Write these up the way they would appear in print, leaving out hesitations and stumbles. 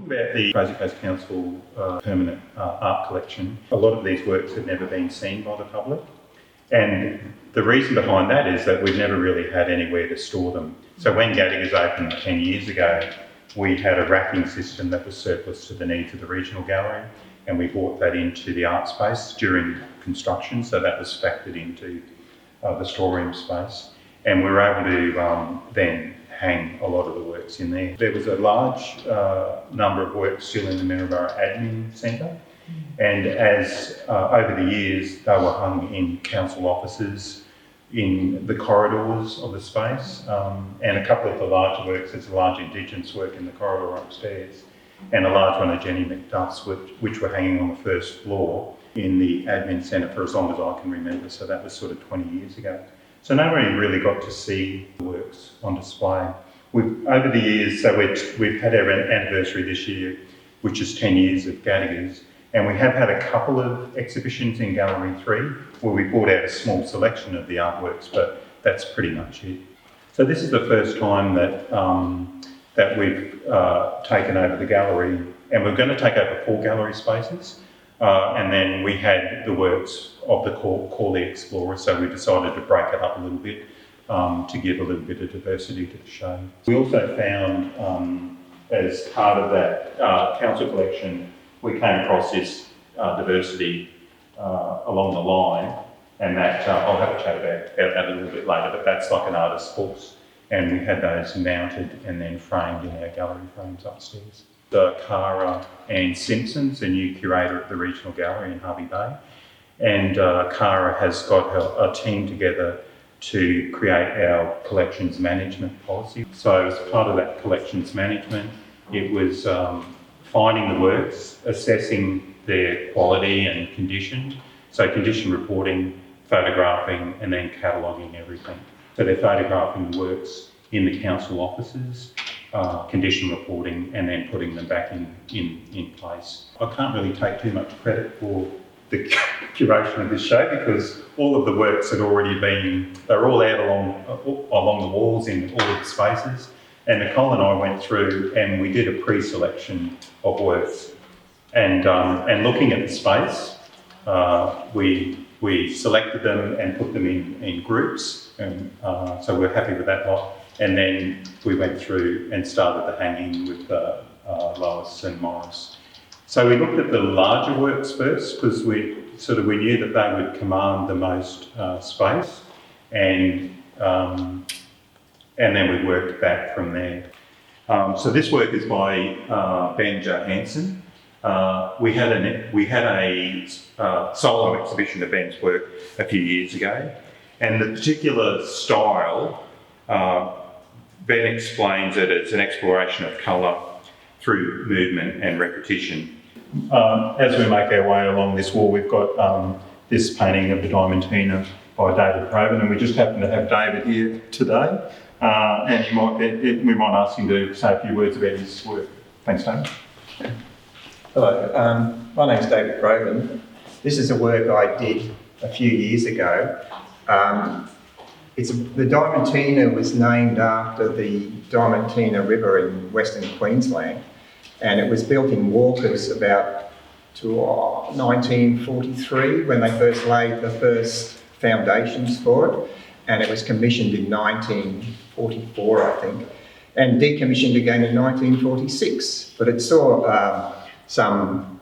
about the Fraser Coast Council permanent art collection. A lot of these works had never been seen by the public, and the reason behind that is that we've never really had anywhere to store them. So when Gattaca's opened 10 years ago, we had a racking system that was surplus to the needs of the regional gallery, and we brought that into the art space during construction, so that was factored into the storeroom space. And we were able to then hang a lot of the works in there. There was a large number of works still in the Maryborough Admin Centre, and as over the years they were hung in council offices, in the corridors of the space, and a couple of the larger works. There's a large Indigenous work in the corridor upstairs, and a large one of Jenny Mcduff's, which were hanging on the first floor in the Admin Centre for as long as I can remember, so that was sort of 20 years ago. So nobody really got to see the works on display. Over the years, so we've had our anniversary this year, which is 10 years of Gattaca's, and we have had a couple of exhibitions in Gallery 3 where we brought out a small selection of the artworks, but that's pretty much it. So this is the first time that we've taken over the gallery, and we're going to take over 4 gallery spaces. And then we had the works of the Corley Explorer, so we decided to break it up a little bit to give a little bit of diversity to the show. We also found, as part of that council collection, we came across this diversity along the line, and that I'll have a chat about that a little bit later, but that's like an artist's books, and we had those mounted and then framed in our gallery frames upstairs. The Cara and Simpsons, the new curator at the Regional Gallery in Harvey Bay. And Cara has got a team together to create our collections management policy. So as part of that collections management, it was finding the works, assessing their quality and condition. So condition reporting, photographing, and then cataloguing everything. So they're photographing the works in the council offices, condition reporting, and then putting them back in place. I can't really take too much credit for the curation of this show because all of the works had already been, they were all out along the walls in all of the spaces, and Nicole and I went through and we did a pre-selection of works, and looking at the space, we selected them and put them in groups, and so we're happy with that lot. And then we went through and started the hanging with Lois and Morris. So we looked at the larger works first because we knew that they would command the most space, and then we worked back from there. So this work is by Ben Johansen. We had a solo exhibition of Ben's work a few years ago, and the particular style. Ben explains it as an exploration of colour through movement and repetition. As we make our way along this wall, we've got this painting of the Diamantina by David Craven, and we just happen to have David here today. And we might ask him to say a few words about his work. Thanks, David. Hello, my name's David Craven. This is a work I did a few years ago. The Diamantina was named after the Diamantina River in Western Queensland, and it was built in Walkers about 1943 when they first laid the first foundations for it, and it was commissioned in 1944, I think, and decommissioned again in 1946. But it saw some,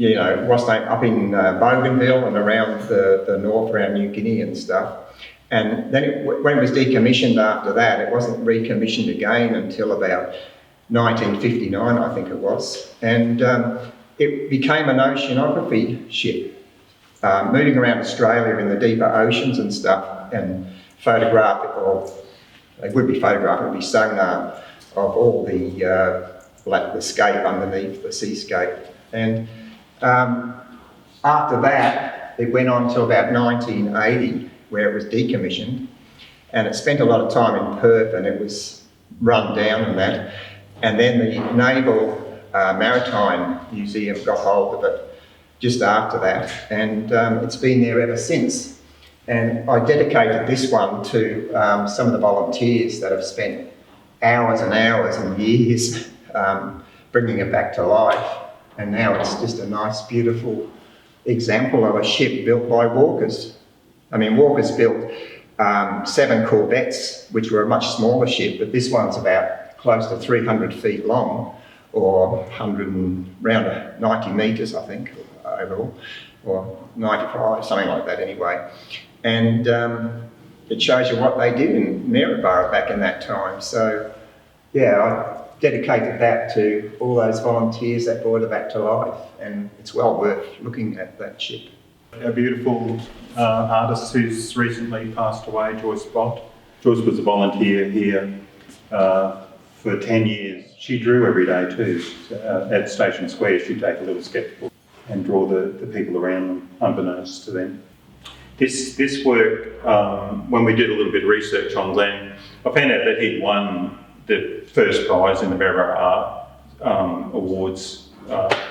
up in Bougainville and around the north, around New Guinea and stuff. And then when it was decommissioned after that, it wasn't recommissioned again until about 1959, I think it was. And it became an oceanography ship, moving around Australia in the deeper oceans and stuff, and it would be sonar of all the scape underneath, the seascape. And after that, it went on to about 1980, where it was decommissioned, and it spent a lot of time in Perth, and it was run down and that. And then the Naval Maritime Museum got hold of it just after that, and it's been there ever since. And I dedicated this one to some of the volunteers that have spent hours and hours and years bringing it back to life. And now it's just a nice, beautiful example of a ship built by Walkers. I mean, Walkers built 7 Corvettes, which were a much smaller ship, but this one's about close to 300 feet long, or 100 and around 90 metres, I think, overall, or 95, something like that anyway. And it shows you what they did in Maryborough back in that time. So, yeah, I dedicated that to all those volunteers that brought it back to life, and it's well worth looking at that ship. A beautiful artist who's recently passed away, Joyce Bott. Joyce was a volunteer here for 10 years. She drew every day too. At Station Square, she'd take a little sketchbook and draw the people around them, unbeknownst to them. This work, when we did a little bit of research on Glenn, I found out that he'd won the first prize in the Maryborough Art Awards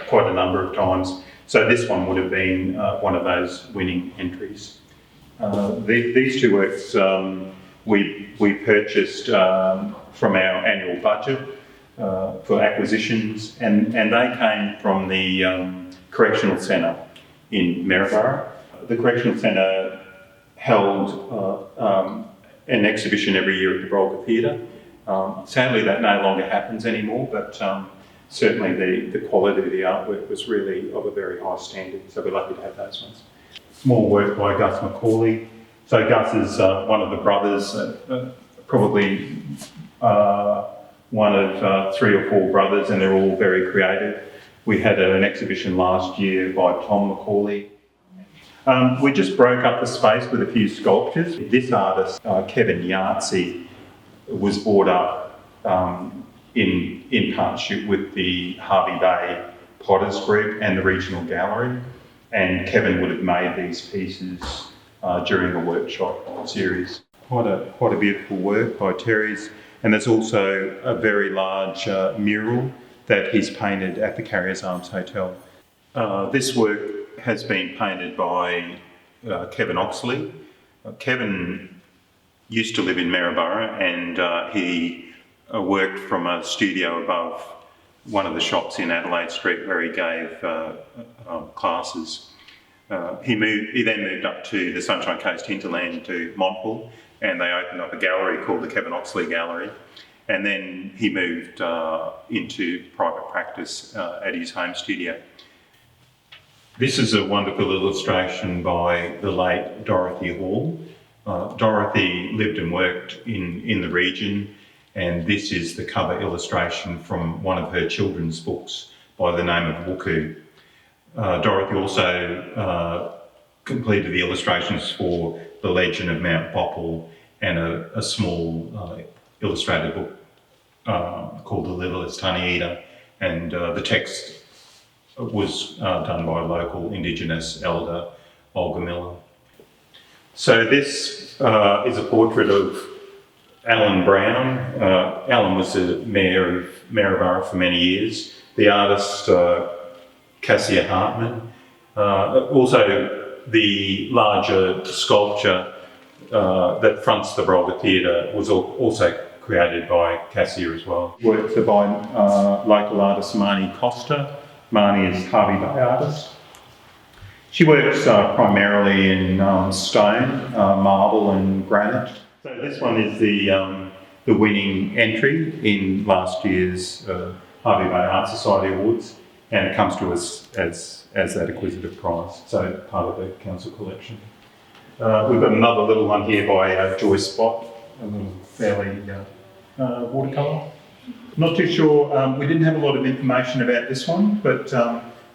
quite a number of times. So this one would have been one of those winning entries. These two works we purchased from our annual budget for acquisitions, and they came from the Correctional Centre in Maryborough. The Correctional Centre held an exhibition every year at the Brolga Theatre. Sadly, that no longer happens anymore, but certainly the quality of the artwork was really of a very high standard, so we're lucky to have those ones. Small work by Gus Mccauley. So Gus is one of the brothers, probably one of 3 or 4 brothers, and they're all very creative. We had an exhibition last year by Tom Mccauley. We just broke up the space with a few sculptures. This artist, Kevin Yahtzee, was brought up in partnership with the Harvey Bay Potters Group and the Regional Gallery, and Kevin would have made these pieces during the workshop series. Quite a beautiful work by Terry's, and there's also a very large mural that he's painted at the Carriers Arms Hotel. This work has been painted by Kevin Oxley. Kevin used to live in Maryborough, and he worked from a studio above one of the shops in Adelaide Street where he gave classes. He then moved up to the Sunshine Coast hinterland to Montville, and they opened up a gallery called the Kevin Oxley Gallery. And then he moved into private practice at his home studio. This is a wonderful illustration by the late Dorothy Hall. Dorothy lived and worked in the region, and this is the cover illustration from one of her children's books by the name of Wuku. Dorothy also completed the illustrations for The Legend of Mount Boppel and a small illustrated book called The Littlest Honey Eater, and the text was done by a local Indigenous elder, Olga Miller. So this is a portrait of Alan Brown. Alan was the mayor of Maryborough for many years. The artist, Cassia Hartman. Also, the larger sculpture that fronts the Brolga Theatre was also created by Cassia as well. Works are by local artist Marnie Costa. Marnie is Harvey Bay artist. She works primarily in stone, marble and granite. So this one is the winning entry in last year's Harvey Bay Art Society Awards, and it comes to us as that acquisitive prize, so part of the council collection. We've got another little one here by Joyce Bott, a little fairly watercolour. Not too sure, we didn't have a lot of information about this one, but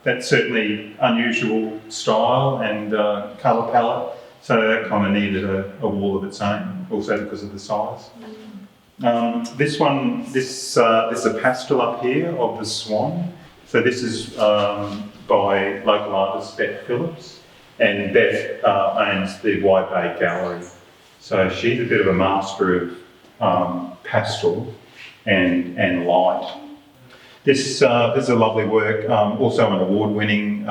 that's certainly unusual style and colour palette, so that kind of needed a wall of its own, also because of the size. This one, there's a pastel up here of the swan. So this is by local artist Bette Phillips, and Bette owns the Wide Bay Gallery. So she's a bit of a master of pastel and light. This is a lovely work, also an award-winning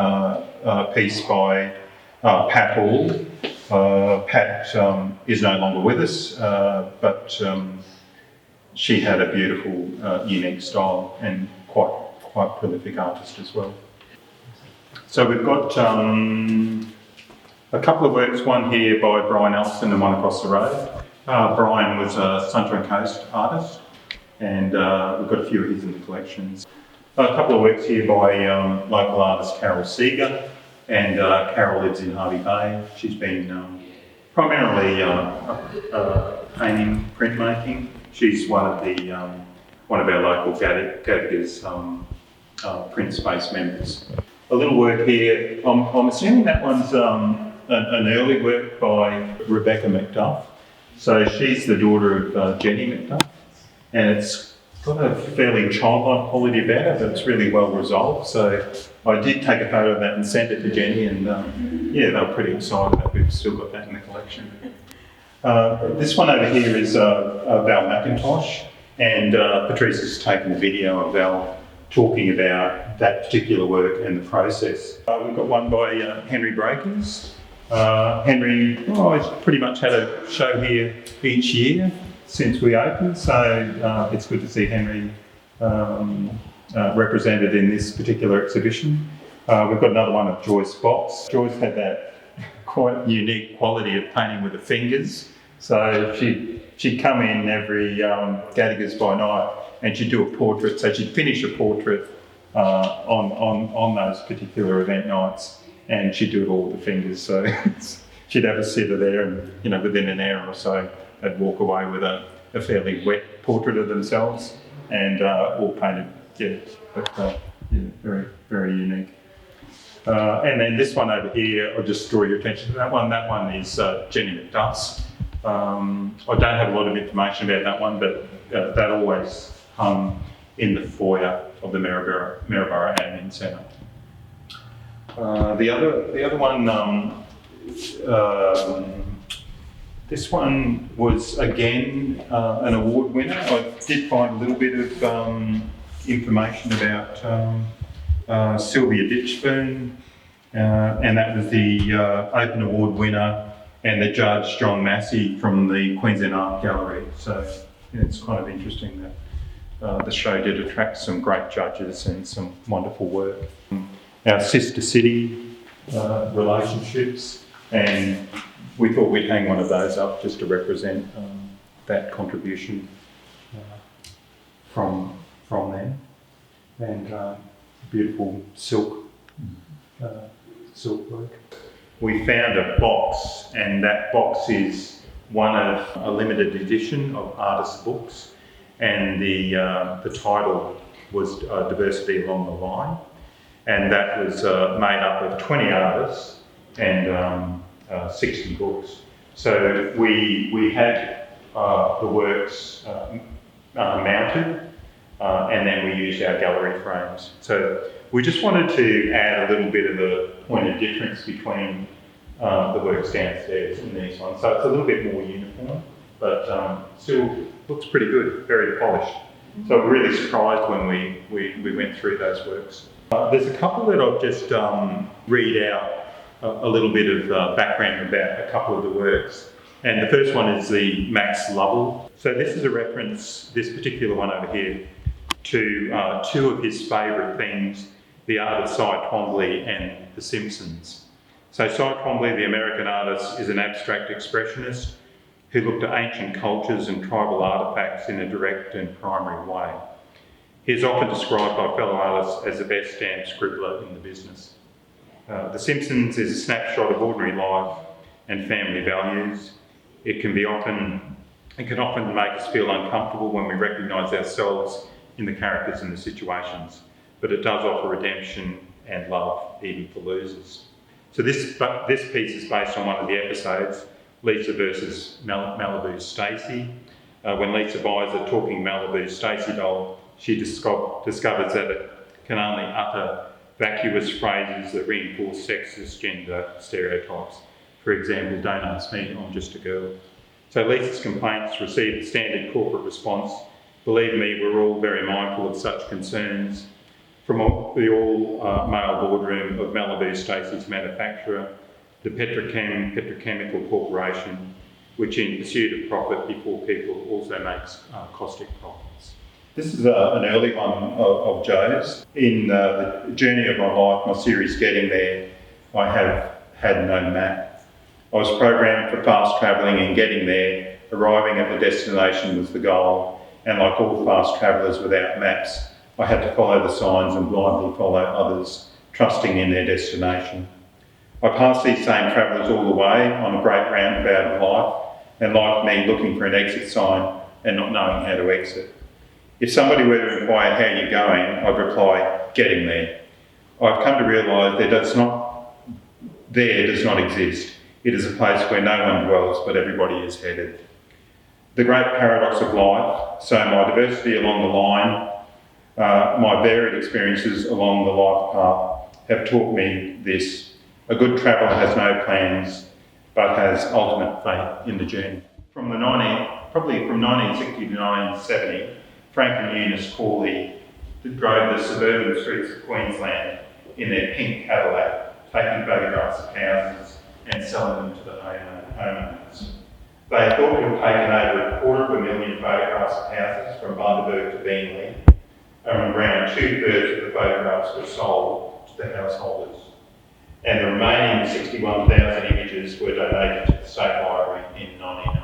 piece by Pat Hall. Pat is no longer with us, but she had a beautiful, unique style and quite quite prolific artist as well. So we've got a couple of works, one here by Brian Ellison and one across the road. Brian was a Sunshine Coast artist, and we've got a few of his in the collections. A couple of works here by local artist Carol Sega, and Carol lives in Harvey Bay. She's been primarily painting, printmaking. She's one of our local Gadiga's print space members. A little work here. I'm assuming that one's an early work by Rebecca Mcduff. So she's the daughter of Jenny Mcduff, and it's got a fairly childlike quality about it, but it's really well resolved. So I did take a photo of that and send it to Jenny, and they were pretty excited that we've still got that in the collection. This one over here is Val Mcintosh, and Patrice has taken a video of Val talking about that particular work and the process. We've got one by Henry Breakers. Henry has pretty much had a show here each year since we opened, so it's good to see Henry represented in this particular exhibition. We've got another one of Joyce Bott. Joyce had that quite unique quality of painting with the fingers, so she'd come in every Gadiga's by night and she'd do a portrait, so she'd finish a portrait on those particular event nights, and she'd do it all with the fingers, so she'd have a sitter there, and within an hour or so they'd walk away with a fairly wet portrait of themselves, and all painted, very, very unique. And then this one over here, I'll just draw your attention to that one. That one is Jenny Mcduff's. I don't have a lot of information about that one, but that always hung in the foyer of the Maryborough Admin Centre. The other one, this one was again an award winner. I did find a little bit of information about Sylvia Ditchburn, and that was the Open Award winner and the judge John Massey from the Queensland Art Gallery. So it's kind of interesting that the show did attract some great judges and some wonderful work. Our sister city relationships, and we thought we'd hang one of those up just to represent that contribution from them. And beautiful silk work. We found a box, and that box is one of a limited edition of artists' books, and the title was Diversity Along the Line, and that was made up of 20 artists and 60 books. So we had the works mounted, and then we used our gallery frames. So we just wanted to add a little bit of a point of difference between the works downstairs and these ones. So it's a little bit more uniform, but still looks pretty good, very polished. So we're really surprised when we went through those works. There's a couple that I'll just read out a little bit of background about a couple of the works. And the first one is the Max Lovell. So this is a reference, this particular one over here, to two of his favourite things, the art of Cy Twombly and The Simpsons. So Cy Twombly, the American artist, is an abstract expressionist who looked at ancient cultures and tribal artefacts in a direct and primary way. He is often described by fellow artists as the best stamp scribbler in the business. The Simpsons is a snapshot of ordinary life and family values. It can often make us feel uncomfortable when we recognise ourselves in the characters and the situations, but it does offer redemption and love, even for losers. So this piece is based on one of the episodes, Lisa versus Malibu's Stacey. When Lisa buys a talking Malibu Stacey doll, she discovers that it can only utter vacuous phrases that reinforce sexist gender stereotypes. For example, don't ask me, I'm just a girl. So Lisa's complaints receive the standard corporate response. Believe me, we're all very mindful of such concerns. From the all-male boardroom of Malibu Stacey's manufacturer, the Petrochemical Corporation, which in pursuit of profit before people also makes caustic profits. This is an early one of Joe's. In the journey of my life, my series Getting There, I have had no map. I was programmed for fast travelling and getting there. Arriving at the destination was the goal, and like all fast travellers without maps, I had to follow the signs and blindly follow others, trusting in their destination. I passed these same travellers all the way on a great roundabout of life, and like me, looking for an exit sign and not knowing how to exit. If somebody were to inquire how you're going, I'd reply, getting there. I've come to realise there does not exist. It is a place where no one dwells, but everybody is headed. The great paradox of life, so my diversity along the line, my varied experiences along the life path have taught me this. A good traveller has no plans, but has ultimate faith in the journey. Probably from 1960 to 1970, Frank and Eunice Corley drove the suburban streets of Queensland in their pink Cadillac, taking photographs of houses and selling them to the homeowners. They thought to have taken over 250,000 photographs of houses from Bundaberg to Beenleigh, and around 2/3 of the photographs were sold to the householders. And the remaining 61,000 images were donated to the State Library in 1980.